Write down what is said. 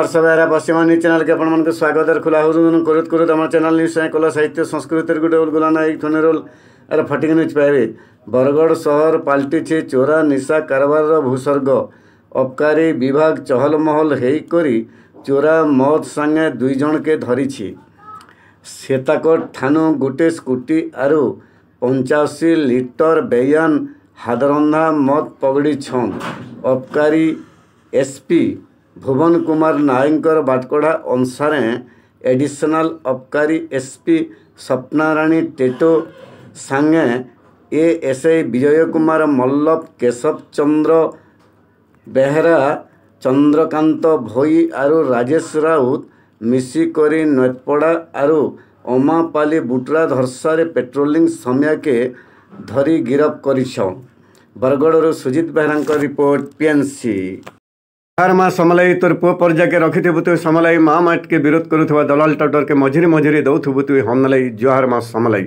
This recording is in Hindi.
सभा पश्चिमानी चैनल के अपन स्वागत खुला करत करत आम चैनल न्यूज कला साहित्य संस्कृति गोटे उलगुलाना एक थोने रोल अरे फटिक न्यूज पाइबे। बरगढ़ शहर पलटि चोरा निशा कारबार भूस्वर्ग। अबकारी विभाग चहल महल होकर चोरा मद संगे 2 जन के धरी। सेताकोट थानु गोटे स्कूटी आरु 85 लिटर बेयान हादरंधा मद पगड़ी छन। अबकारी एसपी भुवन कुमार नायकर बाटकोड़ा अनुसार एडिशनल अबकारी एसपी स्वप्नाराणी टेटो सांगे एएसआई विजय कुमार मल्लभ केशव चंद्र बेहरा चंद्रकांत भोई आरु राजेश राउत मिसिकरी नैतपड़ा आरु अमापाली बुटरा धरसारे पेट्रोलिंग समय के धरी गिरफ करिछ। बरगढ़ सुजित बेहरा रिपोर्ट पीएनसी। जोहार माँ समलाई तोर पुओ पर्जा के रखिथबु तु समलाई माँ माट के विरोध करुवा दलाल टाउटर के मझिरे मझिरे दौथबु तु हमलाई जोहार माँ समलाई।